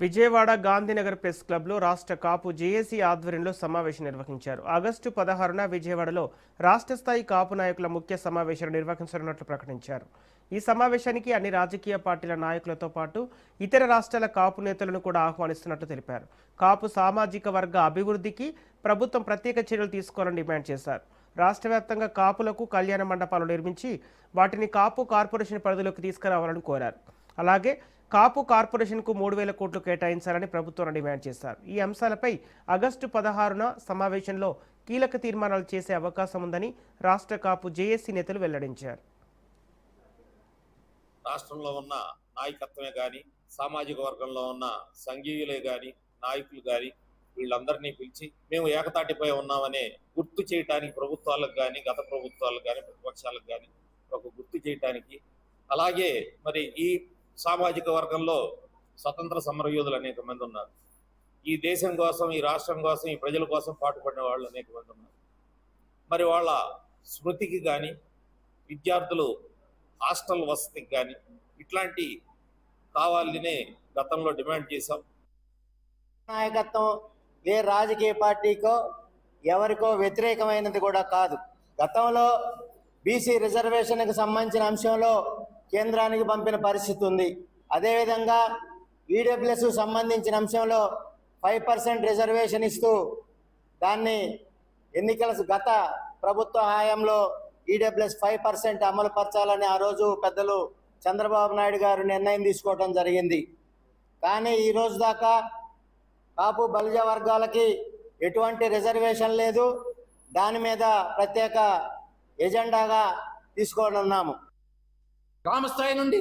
Vijayawada Gandhinagar press క్లబ్లో రాష్ట్ర కాపు JAC ఆధ్వర్యంలో సమావేశం నిర్వహించారు. ఆగస్టు 16న విజయవాడలో రాష్ట్ర స్థాయి కాపు నాయకుల ముఖ్య సమావేశాలు నిర్వహించనున్నట్లు ప్రకటించారు. ఈ సమావేశానికి అన్ని రాజకీయ పార్టీల నాయకులతో పాటు ఇతర రాష్ట్రాల కాపు నేతలను కూడా ఆహ్వానిస్తున్నట్లు తెలిపారు. కాపు సామాజిక వర్గ అభివృద్ధికి ప్రభుత్వం ప్రత్యేక చర్యలు తీసుకోవాలని డిమాండ్ చేశారు. రాష్ట్ర వ్యాప్తంగా కాపులకు కళ్యాణ మండపాలు నిర్మించి వాటిని కాపు కార్పొరేషన్ పరిధిలోకి తీసుకురావాలని కోరారు. అలాగే కాపు కార్పొరేషన్కు 3,000 కోట్లు కేటాయించాలని ప్రభుత్వం డిమాండ్ చేశారు. ఈ అంశాలపై ఆగస్టు 16న సమావేశంలో కీలక తీర్మానాలు చేసే అవకాశం ఉందని రాష్ట్ర కాపు జేఏసీ నేతలు వెల్లడించారు. రాష్ట్రంలో ఉన్న నాయకత్వమే కానీ, సామాజిక వర్గంలో ఉన్న సంఘీయులే కానీ, నాయకులు కానీ వీళ్ళందరినీ పిలిచి మేము ఏకతాటిపై ఉన్నామనే గుర్తు చేయడానికి ప్రభుత్వాలకు కానీ, గత ప్రభుత్వాలకు కానీ, ప్రతిపక్షాలకు కానీ ఒక గుర్తు చేయడానికి, అలాగే మరి ఈ సామాజిక వర్గంలో స్వతంత్ర సమరయోధులు అనేక మంది ఉన్నారు. ఈ దేశం కోసం, ఈ రాష్ట్రం కోసం, ఈ ప్రజల కోసం పాటుపడిన వాళ్ళు అనేక మంది ఉన్నారు. మరి వాళ్ళ స్మృతికి కానీ, విద్యార్థులు హాస్టల్ వసతికి కానీ ఇట్లాంటి కావాలనే గతంలో డిమాండ్ చేశాం. నాయకత్వం ఏ రాజకీయ పార్టీకో ఎవరికో వ్యతిరేకమైనది కూడా కాదు. గతంలో బీసీ రిజర్వేషన్కి సంబంధించిన అంశంలో కేంద్రానికి పంపిన పరిస్థితి ఉంది. అదేవిధంగా ఈడబ్ల్యూఎస్ సంబంధించిన అంశంలో 5% రిజర్వేషన్ ఇస్తూ దాన్ని ఎన్నికల గత ప్రభుత్వ హయాంలో ఈడబ్ల్యూఎస్ 5% అమలు పరచాలని ఆ రోజు పెద్దలు చంద్రబాబు నాయుడు గారు నిర్ణయం తీసుకోవడం జరిగింది. కానీ ఈ రోజు దాకా కాపు బలిజ వర్గాలకి ఎటువంటి రిజర్వేషన్ లేదు. దాని మీద ప్రత్యేక ఎజెండాగా తీసుకోనున్నాము. గ్రామ స్థాయి నుండి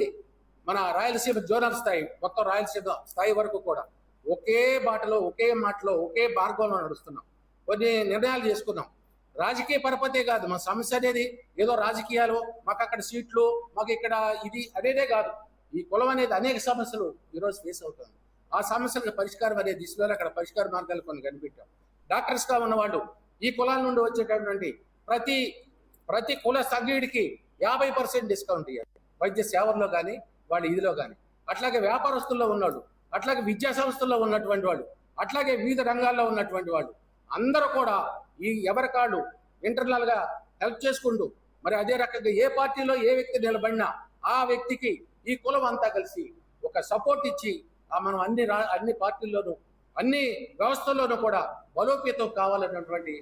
మన రాయలసీమ జోనల్ స్థాయి, మొత్తం రాయలసీమ స్థాయి వరకు కూడా ఒకే బాటలో, ఒకే మాటలో, ఒకే మార్గంలో నడుస్తున్నాం. కొన్ని నిర్ణయాలు చేసుకున్నాం. రాజకీయ పరపతే కాదు మా సమస్య అనేది. ఏదో రాజకీయాలు, మాకు అక్కడ సీట్లు, మాకు ఇక్కడ ఇది అనేదే కాదు. ఈ కులం అనేది అనేక సమస్యలు ఈరోజు ఫేస్ అవుతుంది. ఆ సమస్యలకు పరిష్కారం అనే దిశలో అక్కడ పరిష్కార మార్గాలు కొన్ని కనిపెట్టాం. డాక్టర్స్గా ఉన్నవాళ్ళు ఈ కులాల నుండి వచ్చేటటువంటి ప్రతి కుల సభ్యుడికి 50% డిస్కౌంట్ ఇవ్వాలి, వైద్య సేవల్లో కానీ, వాళ్ళ ఇదిలో కానీ. అట్లాగే వ్యాపారస్తుల్లో ఉన్నాడు, అట్లాగే విద్యా సంస్థల్లో ఉన్నటువంటి వాళ్ళు, అట్లాగే వివిధ రంగాల్లో ఉన్నటువంటి వాళ్ళు అందరూ కూడా ఈ ఎవరికాళ్ళు ఇంటర్నల్గా హెల్ప్ చేసుకుంటూ, మరి అదే రకంగా ఏ పార్టీలో ఏ వ్యక్తి నిలబడినా ఆ వ్యక్తికి ఈ కులం అంతా కలిసి ఒక సపోర్ట్ ఇచ్చి మనం అన్ని పార్టీల్లోనూ, అన్ని వ్యవస్థల్లోనూ కూడా బలోపేతం కావాలన్నటువంటి